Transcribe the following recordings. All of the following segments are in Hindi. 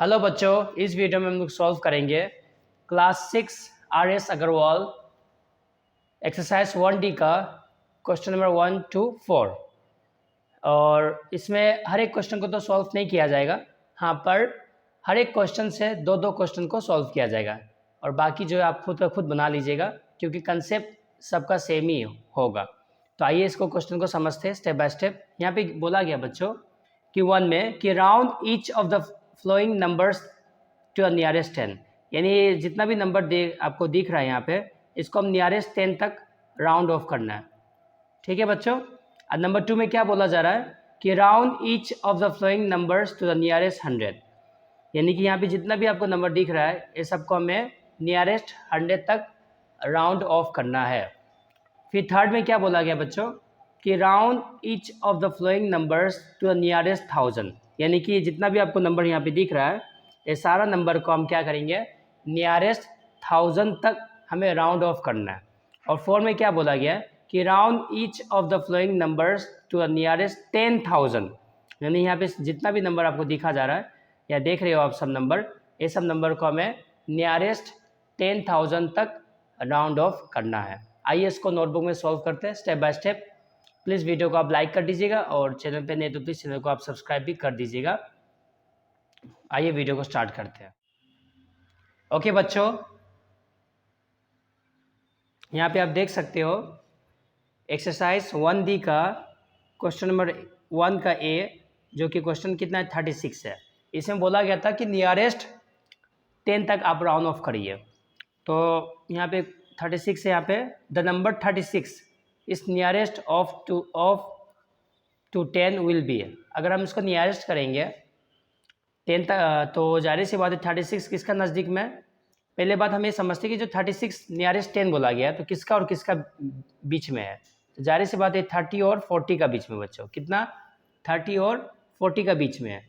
हेलो बच्चों, इस वीडियो में हम लोग सॉल्व करेंगे class 6 RS Agarwal exercise 1D का क्वेश्चन नंबर 1 to 4। और इसमें हर एक क्वेश्चन को तो सॉल्व नहीं किया जाएगा, हाँ, पर हर एक क्वेश्चन से दो दो क्वेश्चन को सॉल्व किया जाएगा और बाकी जो है आप खुद का खुद बना लीजिएगा क्योंकि कंसेप्ट सबका सेम ही होगा। तो आइए इसको क्वेश्चन को समझते हैं स्टेप बाय स्टेप। यहाँ पे बोला गया बच्चों कि 1 में कि round each of the following numbers to the nearest 10, यानी जितना भी नंबर आपको दिख रहा है यहाँ पे, इसको हम नियरेस्ट 10 तक राउंड ऑफ करना है। ठीक है बच्चों। और नंबर 2 में क्या बोला जा रहा है कि round each of the following numbers to the nearest 100, यानी कि यहाँ पे जितना भी आपको नंबर दिख रहा है ये सबको हमें नियरेस्ट 100 तक राउंड ऑफ करना है। फिर थर्ड में क्या बोला गया बच्चों कि round each of the following numbers to the nearest 1000, यानी कि जितना भी आपको नंबर यहाँ पे दिख रहा है ये सारा नंबर को हम क्या करेंगे, नियरेस्ट 1000 तक हमें राउंड ऑफ करना है। और 4 में क्या बोला गया कि round each of the following numbers to the nearest 10,000, यानी यहाँ पे जितना भी नंबर आपको दिखा जा रहा है या देख रहे हो आप सब नंबर, ये सब नंबर को हमें नियरेस्ट 10,000 तक राउंड ऑफ करना है। आइए इसको नोटबुक में सॉल्व करते हैं step by step. Please video को आप लाइक कर दीजिएगा और चैनल पे नहीं तो प्लीज़ चैनल को आप सब्सक्राइब भी कर दीजिएगा। आइए वीडियो को स्टार्ट करते हैं। ओके बच्चों, यहाँ पे आप देख सकते हो एक्सरसाइज 1D का क्वेश्चन नंबर 1 का ए, जो कि क्वेश्चन कितना है 36 है। इसमें बोला गया था कि नियरेस्ट 10 तक आप राउंड ऑफ करिए। तो यहाँ पे 36 है, यहाँ पे the number 36 is nearest off to 10 will be. अगर हम इसको नियरेस्ट करेंगे 10 तक तो जाहिर सी बात है 36 किसका नज़दीक में। पहले बात हम ये समझते हैं कि जो 36 नियरेस्ट 10 बोला गया है तो किसका और किसका बीच में है, तो जाहिर सी बात है 30 और 40 का बीच में बच्चों। कितना, 30 और 40 का बीच में है।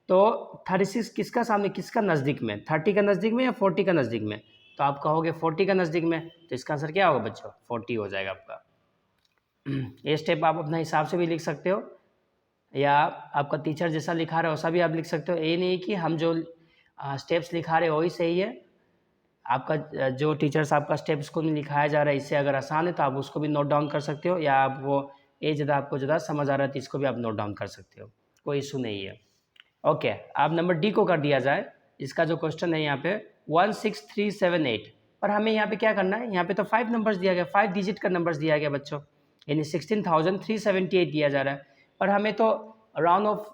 तो 36 किसका सामने, किसका नज़दीक में, 30 का नज़दीक में या 40 का नज़दीक में, तो आप कहोगे 40 का नज़दीक में, तो इसका आंसर क्या होगा बच्चों, 40 हो जाएगा आपका। ये स्टेप आप अपने हिसाब से भी लिख सकते हो या आपका टीचर जैसा लिखा रहा है वैसा भी आप लिख सकते हो। ये नहीं कि हम जो स्टेप्स लिखा रहे वही सही है, आपका जो टीचर्स आपका स्टेप स्कूल में लिखाया जा रहा है इससे अगर आसान है तो आप उसको भी नोट डाउन कर सकते हो, या आप वो ये ज़्यादा आपको ज़्यादा समझ आ रहा है तो इसको भी आप नोट डाउन कर सकते हो, कोई इशू नहीं है। ओके, अब नंबर डी को कर दिया जाए। इसका जो क्वेश्चन है यहाँ पे 16378, पर हमें यहाँ पे क्या करना है, यहाँ पे तो 5 नंबर्स दिया गया, 5 डिजिट का नंबर्स दिया गया बच्चों, यानी 16,378 दिया जा रहा है, पर हमें तो राउंड ऑफ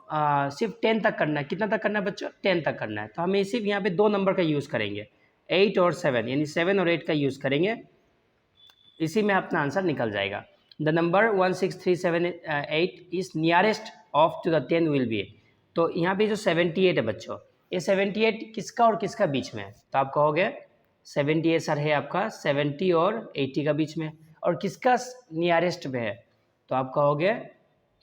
सिर्फ 10 तक करना है। कितना तक करना है बच्चों, 10 तक करना है। तो हमें सिर्फ यहाँ पे 2 नंबर का यूज़ करेंगे, 8 और 7, यानी 7 और 8 का यूज़ करेंगे, इसी में अपना आंसर निकल जाएगा। The number 16378 is nearest off to the 10 will be. तो यहाँ पे जो 78 है बच्चों, ये 78 किसका और किसका बीच में है, तो आप कहोगे 78 सर है आपका 70 और 80 का बीच में, और किसका नियरेस्ट में है, तो आप कहोगे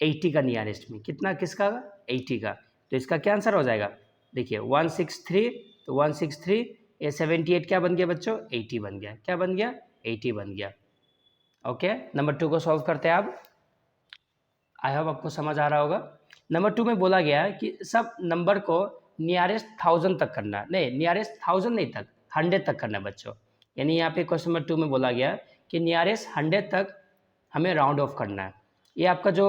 80 का नियरेस्ट में। कितना, किसका, 80 का। तो इसका क्या आंसर हो जाएगा, देखिए 163, तो 163 ये 78 क्या बन गया बच्चों, 80 बन गया। क्या बन गया, 80 बन गया। ओके, नंबर 2 को सॉल्व करते हैं आप। आई होप आपको समझ आ रहा होगा। नंबर 2 में बोला गया है कि सब नंबर को नियरेस्ट 1000 तक करना है, नहीं नियरेस्ट 1000 नहीं तक 100 तक करना है बच्चों। यानी यहाँ पे क्वेश्चन नंबर 2 में बोला गया है कि नियरेस्ट 100 तक हमें राउंड ऑफ करना है। ये आपका जो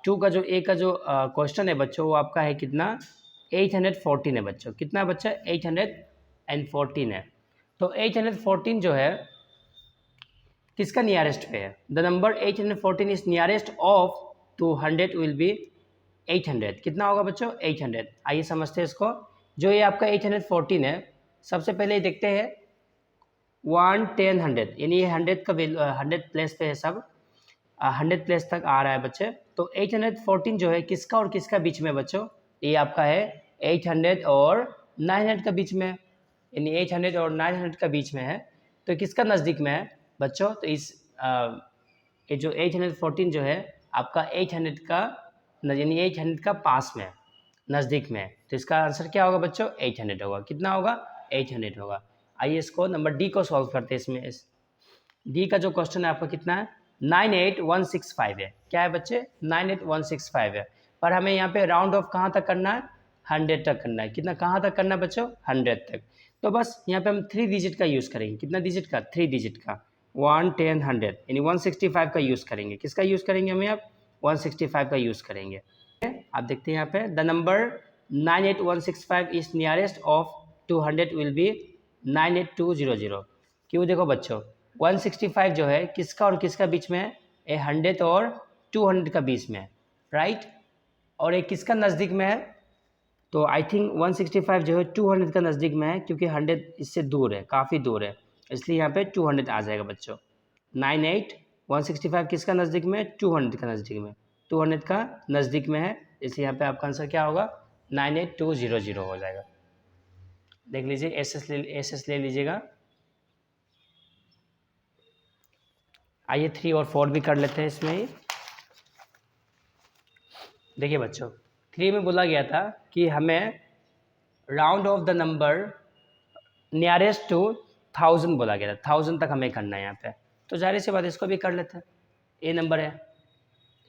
2 का जो ए का जो क्वेश्चन है बच्चों, वो आपका है कितना, 814 है बच्चों। कितना है बच्चा, 814 है। तो 814 जो है किसका नियरेस्ट पे है, the number 814 is nearest off to 100 will be 800। कितना होगा बच्चों, 800। आइए समझते हैं इसको। जो ये आपका 814 है, सबसे पहले देखते हैं 1 10 100, यानी ये 100 का वैल्यू 100 प्लेस पे है, सब 100 प्लेस तक आ रहा है बच्चे। तो 814 जो है किसका और किसका बीच में बच्चों, ये आपका है 800 और 900 का बीच में, यानी 800 और 900 का बीच में है। तो किसका नज़दीक में है बच्चों, तो इस ये जो 814 जो है आपका 800 का, यानी 800 का पास में, नज़दीक में है। तो इसका आंसर क्या होगा बच्चों, 800 होगा। कितना होगा, 800 होगा। आइए इसको नंबर डी को सॉल्व करते हैं। इसमें डी का जो क्वेश्चन है आपका कितना है, 98165 है। क्या है बच्चे, 98165 है, पर हमें यहाँ पे राउंड ऑफ कहाँ तक करना है, 100 तक करना है। कितना, कहाँ तक करना है बच्चों? 100 तक। तो बस यहाँ पे हम 3 डिजिट का यूज़ करेंगे। कितना डिजिट का? 3 डिजिट का। 1, 10, 100 यानी 165 का यूज़ करेंगे। किसका यूज़ करेंगे हम यहाँ? 165 का यूज़ करेंगे। आप देखते हैं यहाँ पे the number 98165 is nearest of 200 will be 98200। क्यों? देखो बच्चों 165 जो है किसका और किसका बीच में है? 100 और 200 का बीच में है, राइट। और एक किसका नज़दीक में है? तो आई थिंक 165 जो है 200 का नज़दीक में है, क्योंकि 100 इससे दूर है, काफ़ी दूर है, इसलिए यहाँ पे 200 आ जाएगा बच्चों। 165 किसका नज़दीक में है? 200 का नज़दीक में, 200 का नज़दीक में है, इसलिए यहाँ पे आपका आंसर क्या होगा? 98200 हो जाएगा। देख लीजिए, एस ले लीजिएगा। आइए 3 और 4 भी कर लेते हैं इसमें ही। देखिए बच्चों 3 में बोला गया था कि हमें round off the number nearest to 1000 बोला गया था, 1000 तक हमें करना है यहाँ पे। तो जाहिर सी बात इसको भी कर लेते हैं। ए नंबर है,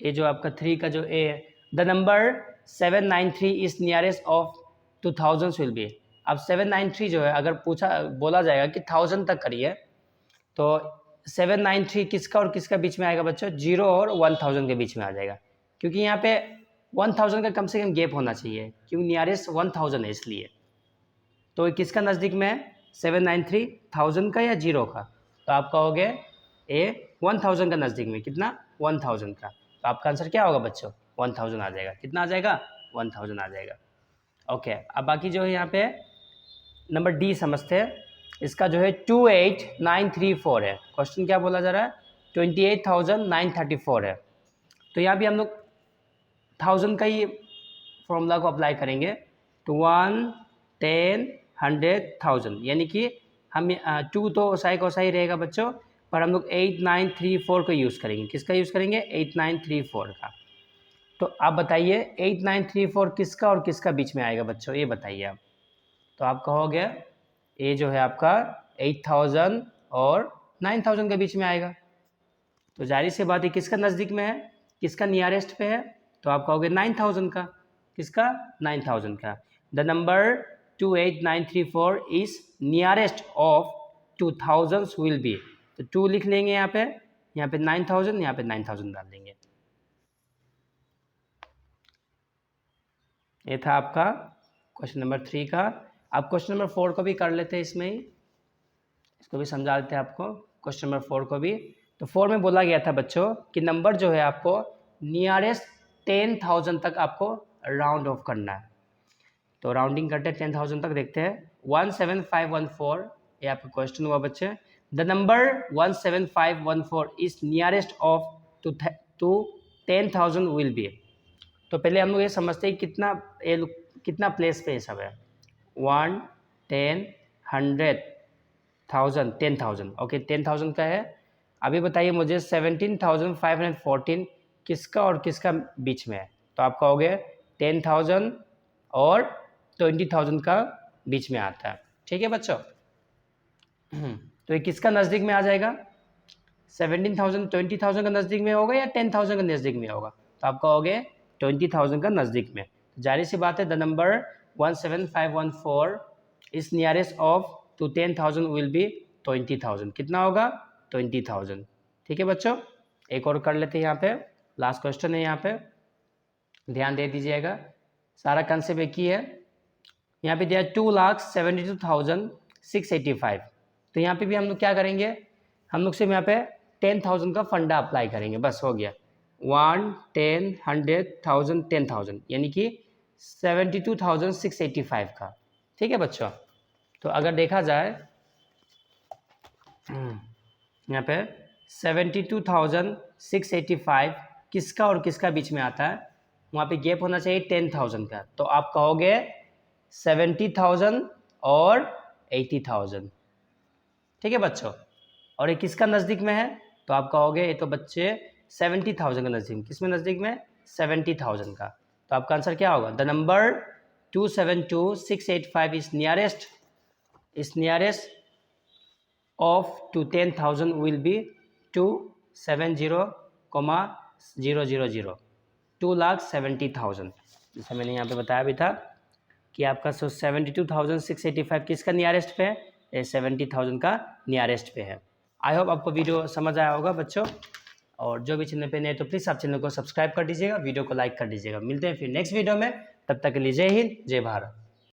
ये जो आपका 3 का जो ए है, the number 793 is nearest of 2000 will be. अब 793 जो है अगर बोला जाएगा कि 1000 तक करिए, तो 793 किसका और किसका बीच में आएगा बच्चों? 0 और 1000 के बीच में आ जाएगा, क्योंकि यहाँ पे 1000 का कम से कम गैप होना चाहिए, क्योंकि नियरेस्ट 1000 है इसलिए। तो किसका नज़दीक में है? 793 1000 का या 0 का? तो आप कहोगे ए 1000 का नज़दीक में। कितना? 1000 का। तो आपका आंसर क्या होगा बच्चों? 1000 आ जाएगा। कितना आ जाएगा? 1000 आ जाएगा। ओके, अब बाकी जो है यहाँ पे नंबर डी समझते हैं। इसका जो है 28934 है। क्वेश्चन क्या बोला जा रहा है? 28934 है। तो यहाँ भी हम लोग 1000 का ही फॉर्मूला को अप्लाई करेंगे। तो 1, 10, 100, 1000, यानी कि हम 2 तो साई को साई रहेगा बच्चों, पर हम लोग 8934 को यूज़ करेंगे। किसका यूज़ करेंगे? 8934 का। तो आप बताइए 8934 किसका और किसका बीच में आएगा बच्चों? ये बताइए आप। तो आप कहोगे ये जो है आपका 8000 और 9000 के बीच में आएगा। तो जाहिर सी बात है किसका नज़दीक में है, किसका नियरेस्ट पे है? तो आप कहोगे 9000 का। किसका? 9000 का। The number 28934 is nearest of 2000 will be. तो 2 लिख लेंगे यहाँ पे 9000, यहाँ पे 9000 डाल देंगे। ये था आपका क्वेश्चन नंबर 3 का। अब क्वेश्चन नंबर 4 को भी कर लेते हैं इसमें ही, इसको भी समझा देते हैं आपको क्वेश्चन नंबर 4 को भी। तो 4 में बोला गया था बच्चों कि नंबर जो है आपको नियरेस्ट 10,000 तक आपको राउंड ऑफ करना है। तो राउंडिंग करते हैं 10,000 तक। देखते हैं 17514, ये आपका क्वेश्चन हुआ बच्चे। The number 17514 is nearest off to 10,000 will be. तो पहले हम लोग ये समझते हैं कितना प्लेस पे ये सब है। 1, 10, 100, 1000, 10,000। ओके, 10,000 का है। अभी बताइए मुझे 17,514 किसका और किसका बीच में है? तो आप कहोगे 10,000 और 20,000 का बीच में आता है। ठीक है बच्चों। तो ये किसका नज़दीक में आ जाएगा? 17,000 20,000 का नज़दीक में होगा या 10,000 का नज़दीक में होगा? तो आप कहोगे 20,000 का नज़दीक में। जाहिर सी बात है the number 17514 is nearest off to 10,000 will be 20,000। कितना होगा? 20,000। ठीक है बच्चों, एक और कर लेते हैं यहाँ पे। लास्ट क्वेश्चन है यहाँ पे, ध्यान दे दीजिएगा। सारा कंसेप्ट एक ही है। यहाँ पे दिया 2,72,685। तो यहाँ पे भी हम लोग क्या करेंगे? हम लोग सिर्फ यहाँ पे 10,000 का फंडा अप्लाई करेंगे, बस हो गया। 1, 10, 100, 1000, 10,000 यानी कि 72,685 का। ठीक है बच्चों। तो अगर देखा जाए यहाँ पे 72,685 किसका और किसका बीच में आता है? वहाँ पे गैप होना चाहिए 10,000 का। तो आप कहोगे 70,000 और 80,000। ठीक है बच्चों। और ये किसका नज़दीक में है? तो आप कहोगे ये तो बच्चे 70,000 का नज़दीक। किस में नज़दीक में? 70,000 का। तो आपका आंसर क्या होगा? The number 272,685 is nearest off to 10,000 will be 270,000, 2,70,000। जैसे मैंने यहाँ पे बताया भी था कि आपका 72,685 किसका नियरेस्ट पे है, 70,000 का नियरेस्ट पे है। आई होप आपको वीडियो समझ आया होगा बच्चों, और जो भी चैनल पे नए तो प्लीज़ आप चैनल को सब्सक्राइब कर दीजिएगा, वीडियो को लाइक कर दीजिएगा। मिलते हैं फिर नेक्स्ट वीडियो में, तब तक के लिए जय हिंद जय भारत।